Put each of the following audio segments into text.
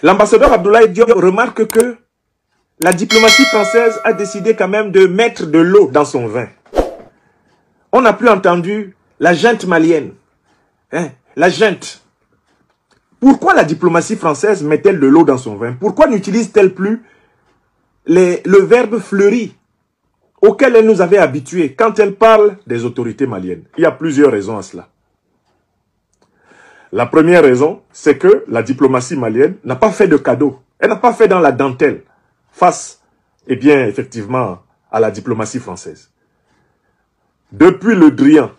L'ambassadeur Abdoulaye Diop remarque que la diplomatie française a décidé quand même de mettre de l'eau dans son vin. On n'a plus entendu la junte malienne. La junte. Pourquoi la diplomatie française met-elle de l'eau dans son vin? Pourquoi n'utilise-t-elle plus le verbe fleuri auquel elle nous avait habitués quand elle parle des autorités maliennes? Il y a plusieurs raisons à cela. La première raison, c'est que la diplomatie malienne n'a pas fait de cadeau. Elle n'a pas fait dans la dentelle face, eh bien, effectivement, à la diplomatie française. Depuis Le Drian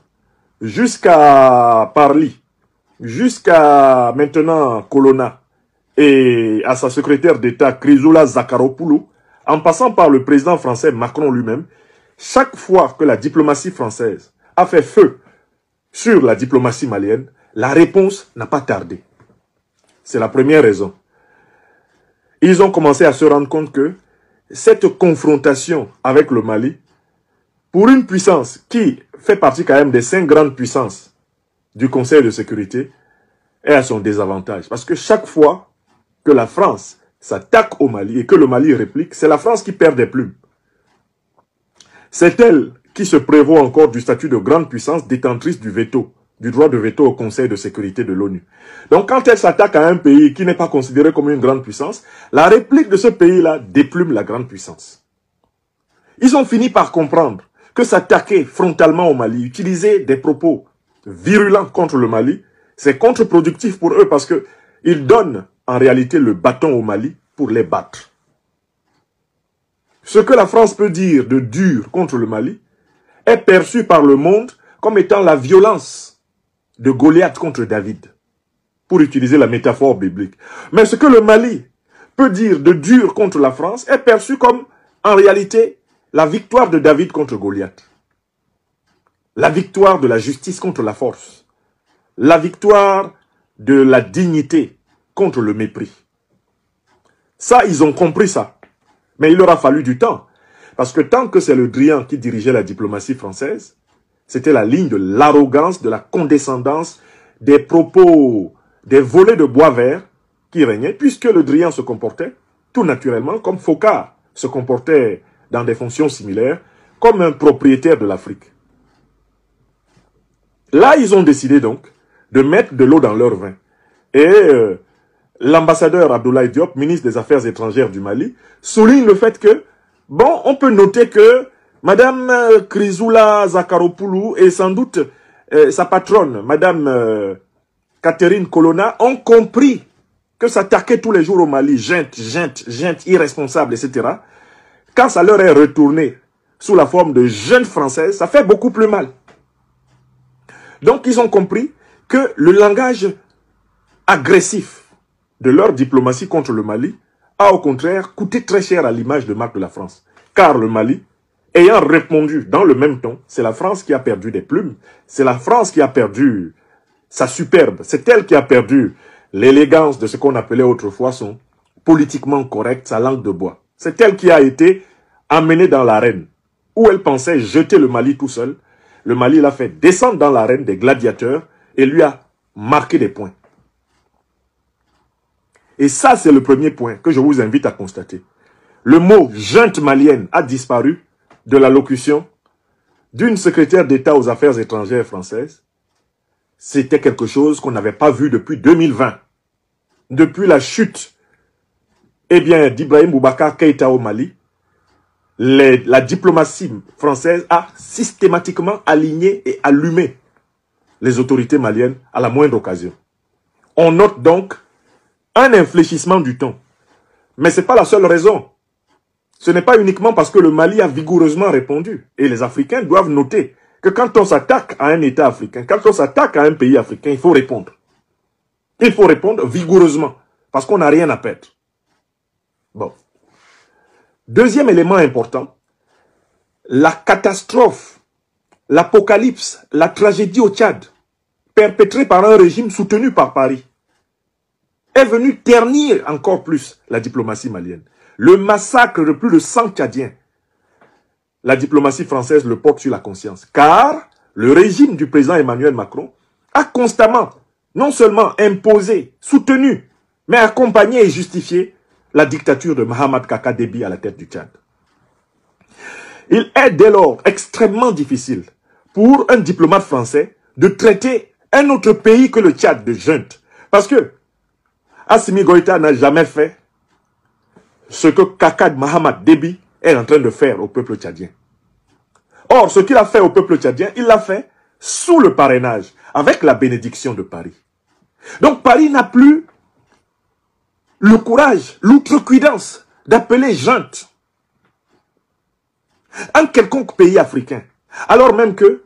jusqu'à Parly, jusqu'à maintenant Colonna et à sa secrétaire d'État Chrysoula Zakharopoulou, en passant par le président français Macron lui-même, chaque fois que la diplomatie française a fait feu sur la diplomatie malienne, la réponse n'a pas tardé. C'est la première raison. Ils ont commencé à se rendre compte que cette confrontation avec le Mali, pour une puissance qui fait partie quand même des 5 grandes puissances du Conseil de sécurité, est à son désavantage. Parce que chaque fois que la France s'attaque au Mali et que le Mali réplique, c'est la France qui perd des plumes. C'est elle qui se prévaut encore du statut de grande puissance détentrice du veto, du droit de veto au Conseil de sécurité de l'ONU. Donc quand elle s'attaque à un pays qui n'est pas considéré comme une grande puissance, la réplique de ce pays-là déplume la grande puissance. Ils ont fini par comprendre que s'attaquer frontalement au Mali, utiliser des propos virulents contre le Mali, c'est contre-productif pour eux parce qu'ils donnent en réalité le bâton au Mali pour les battre. Ce que la France peut dire de dur contre le Mali est perçu par le monde comme étant la violence de Goliath contre David, pour utiliser la métaphore biblique. Mais ce que le Mali peut dire de dur contre la France est perçu comme, en réalité, la victoire de David contre Goliath. La victoire de la justice contre la force. La victoire de la dignité contre le mépris. Ça, ils ont compris ça. Mais il leur a fallu du temps. Parce que tant que c'est Le Drian qui dirigeait la diplomatie française, c'était la ligne de l'arrogance, de la condescendance, des propos, des volets de bois vert qui régnaient, puisque Le Drian se comportait tout naturellement comme Foccart se comportait dans des fonctions similaires, comme un propriétaire de l'Afrique. Là, ils ont décidé donc de mettre de l'eau dans leur vin. Et l'ambassadeur Abdoulaye Diop, ministre des Affaires étrangères du Mali, souligne le fait que, bon, on peut noter que Madame Chrysoula Zakharopoulou et sans doute sa patronne, Madame Catherine Colonna, ont compris que s'attaquer tous les jours au Mali, gente, irresponsable, etc., quand ça leur est retourné sous la forme de jeunes Françaises, ça fait beaucoup plus mal. Donc ils ont compris que le langage agressif de leur diplomatie contre le Mali a au contraire coûté très cher à l'image de marque de la France. Car le Mali, ayant répondu dans le même ton, c'est la France qui a perdu des plumes, c'est la France qui a perdu sa superbe, c'est elle qui a perdu l'élégance de ce qu'on appelait autrefois son politiquement correct, sa langue de bois. C'est elle qui a été amenée dans l'arène, où elle pensait jeter le Mali tout seul. Le Mali l'a fait descendre dans l'arène des gladiateurs et lui a marqué des points. Et ça, c'est le premier point que je vous invite à constater. Le mot « junte malienne » a disparu de la locution d'une secrétaire d'État aux affaires étrangères française. C'était quelque chose qu'on n'avait pas vu depuis 2020. Depuis la chute d'Ibrahim Boubacar Keïta au Mali, la diplomatie française a systématiquement aligné et allumé les autorités maliennes à la moindre occasion. On note donc un infléchissement du ton. Mais ce n'est pas la seule raison. Ce n'est pas uniquement parce que le Mali a vigoureusement répondu. Et les Africains doivent noter que quand on s'attaque à un État africain, quand on s'attaque à un pays africain, il faut répondre. Il faut répondre vigoureusement, parce qu'on n'a rien à perdre. Bon. Deuxième élément important, la catastrophe, l'apocalypse, la tragédie au Tchad, perpétrée par un régime soutenu par Paris, est venue ternir encore plus la diplomatie malienne. Le massacre de plus de 100 Tchadiens, la diplomatie française le porte sur la conscience. Car le régime du président Emmanuel Macron a constamment, non seulement imposé, soutenu mais accompagner et justifier la dictature de Mahamat Kaka Déby à la tête du Tchad. Il est dès lors extrêmement difficile pour un diplomate français de traiter un autre pays que le Tchad de junte. Parce que Assimi Goïta n'a jamais fait ce que Kaka Mahamat Déby est en train de faire au peuple tchadien. Or, ce qu'il a fait au peuple tchadien, il l'a fait sous le parrainage, avec la bénédiction de Paris. Donc Paris n'a plus le courage, l'outrecuidance d'appeler junte un quelconque pays africain, alors même que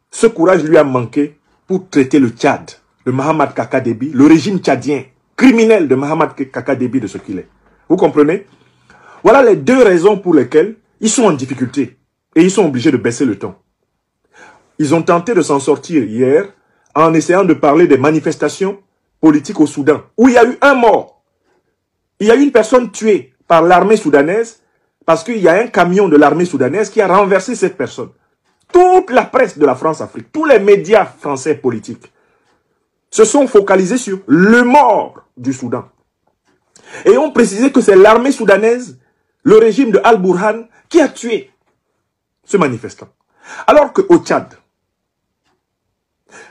ce courage lui a manqué pour traiter le Tchad, de Mahamat Kaka Déby, le régime tchadien, criminel de Mahamat Kaka Déby de ce qu'il est. Vous comprenez? Voilà les deux raisons pour lesquelles ils sont en difficulté et ils sont obligés de baisser le ton. Ils ont tenté de s'en sortir hier en essayant de parler des manifestations politiques au Soudan, où il y a eu un mort. Il y a eu une personne tuée par l'armée soudanaise parce qu'il y a un camion de l'armée soudanaise qui a renversé cette personne. Toute la presse de la France-Afrique, tous les médias français politiques se sont focalisés sur le mort du Soudan. Et ont précisé que c'est l'armée soudanaise, le régime de Al-Burhan, qui a tué ce manifestant. Alors qu'au Tchad,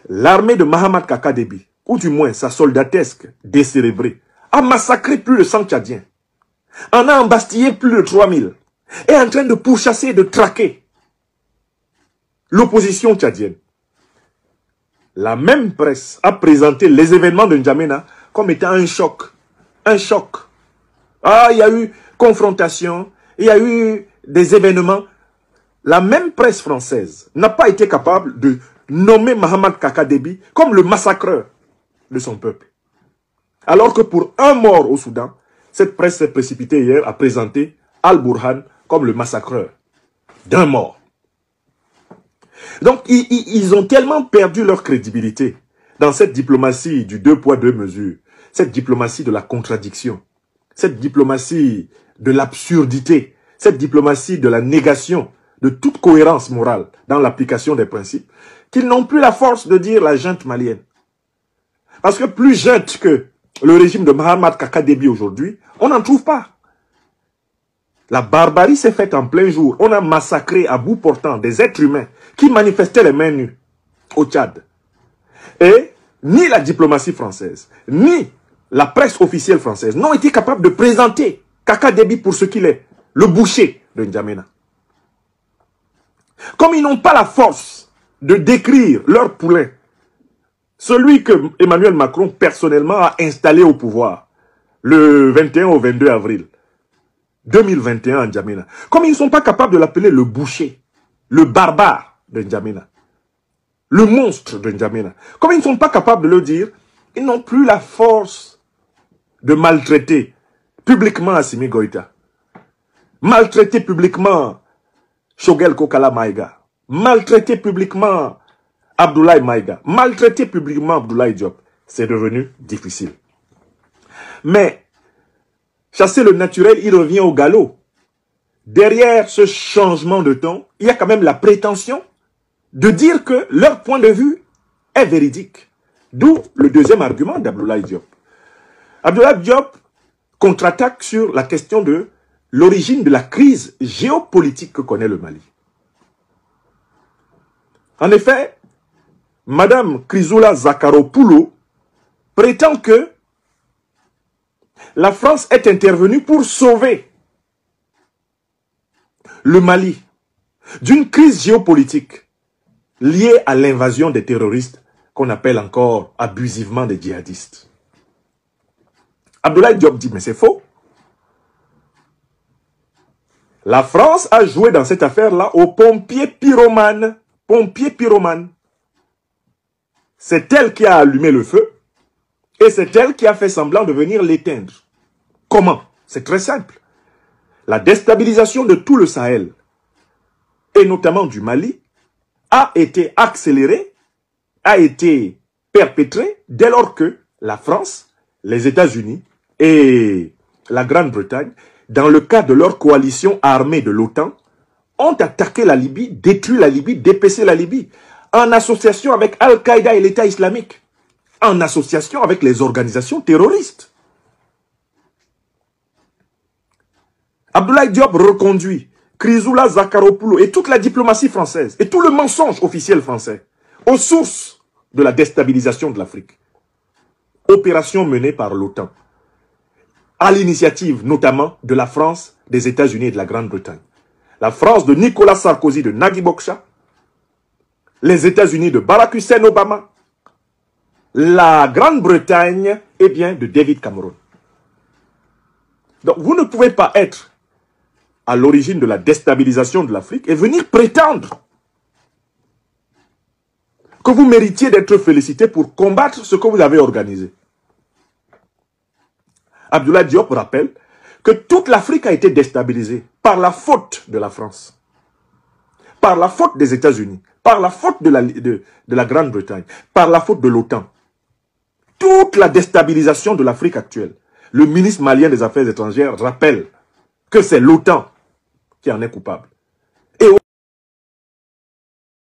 l'armée de Mahamat Kaka Déby, ou du moins sa soldatesque décérébrée, a massacré plus de 100 Tchadiens, en a embastillé plus de 3000, est en train de pourchasser et de traquer l'opposition tchadienne. La même presse a présenté les événements de N'Djamena comme étant un choc. Un choc. Ah, il y a eu confrontation, il y a eu des événements. La même presse française n'a pas été capable de nommer Mahamat Kaka Déby comme le massacreur de son peuple. Alors que pour un mort au Soudan, cette presse s'est précipitée hier à présenter Al-Burhan comme le massacreur d'un mort. Donc, ils ont tellement perdu leur crédibilité dans cette diplomatie du deux poids, deux mesures, cette diplomatie de la contradiction, cette diplomatie de l'absurdité, cette diplomatie de la négation de toute cohérence morale dans l'application des principes, qu'ils n'ont plus la force de dire la junte malienne. Parce que plus junte que le régime de Mahamat Kaka Déby aujourd'hui, on n'en trouve pas. La barbarie s'est faite en plein jour. On a massacré à bout portant des êtres humains qui manifestaient les mains nues au Tchad. Et ni la diplomatie française, ni la presse officielle française n'ont été capables de présenter Kaka Déby pour ce qu'il est, le boucher de N'Djamena. Comme ils n'ont pas la force de décrire leur poulain, celui que Emmanuel Macron personnellement a installé au pouvoir le 21 au 22 avril 2021 à N'Djamena. Comme ils ne sont pas capables de l'appeler le boucher, le barbare de N'Djamena, le monstre de N'Djamena. Comme ils ne sont pas capables de le dire, ils n'ont plus la force de maltraiter publiquement Assimi Goïta, maltraiter publiquement Choguel Kokala Maïga, maltraiter publiquement Abdoulaye Maïga, maltraiter publiquement Abdoulaye Diop. C'est devenu difficile. Mais chasser le naturel, il revient au galop. Derrière ce changement de ton, il y a quand même la prétention de dire que leur point de vue est véridique. D'où le deuxième argument d'Abdoulaye Diop. Abdoulaye Diop contre-attaque sur la question de l'origine de la crise géopolitique que connaît le Mali. En effet, Madame Chrysoula Zakharopoulou prétend que la France est intervenue pour sauver le Mali d'une crise géopolitique liée à l'invasion des terroristes qu'on appelle encore abusivement des djihadistes. Abdoulaye Diop dit, mais c'est faux. La France a joué dans cette affaire-là au pompier pyromane. Pompier pyromane. C'est elle qui a allumé le feu et c'est elle qui a fait semblant de venir l'éteindre. Comment? C'est très simple. La déstabilisation de tout le Sahel, et notamment du Mali, a été accélérée, a été perpétrée dès lors que la France, les États-Unis et la Grande-Bretagne, dans le cadre de leur coalition armée de l'OTAN, ont attaqué la Libye, détruit la Libye, dépecé la Libye, en association avec Al-Qaïda et l'État islamique, en association avec les organisations terroristes. Abdoulaye Diop reconduit Chrysoula Zakharopoulou et toute la diplomatie française et tout le mensonge officiel français aux sources de la déstabilisation de l'Afrique. Opération menée par l'OTAN, à l'initiative notamment de la France, des États-Unis et de la Grande-Bretagne. La France de Nicolas Sarkozy, de Nagui Bokcha, les États-Unis de Barack Hussein Obama, la Grande-Bretagne, eh bien, de David Cameron. Donc, vous ne pouvez pas être à l'origine de la déstabilisation de l'Afrique et venir prétendre que vous méritiez d'être félicité pour combattre ce que vous avez organisé. Abdoulaye Diop rappelle que toute l'Afrique a été déstabilisée par la faute de la France, par la faute des États-Unis, par la faute de la Grande-Bretagne, par la faute de l'OTAN. Toute la déstabilisation de l'Afrique actuelle. Le ministre malien des Affaires étrangères rappelle que c'est l'OTAN qui en est coupable.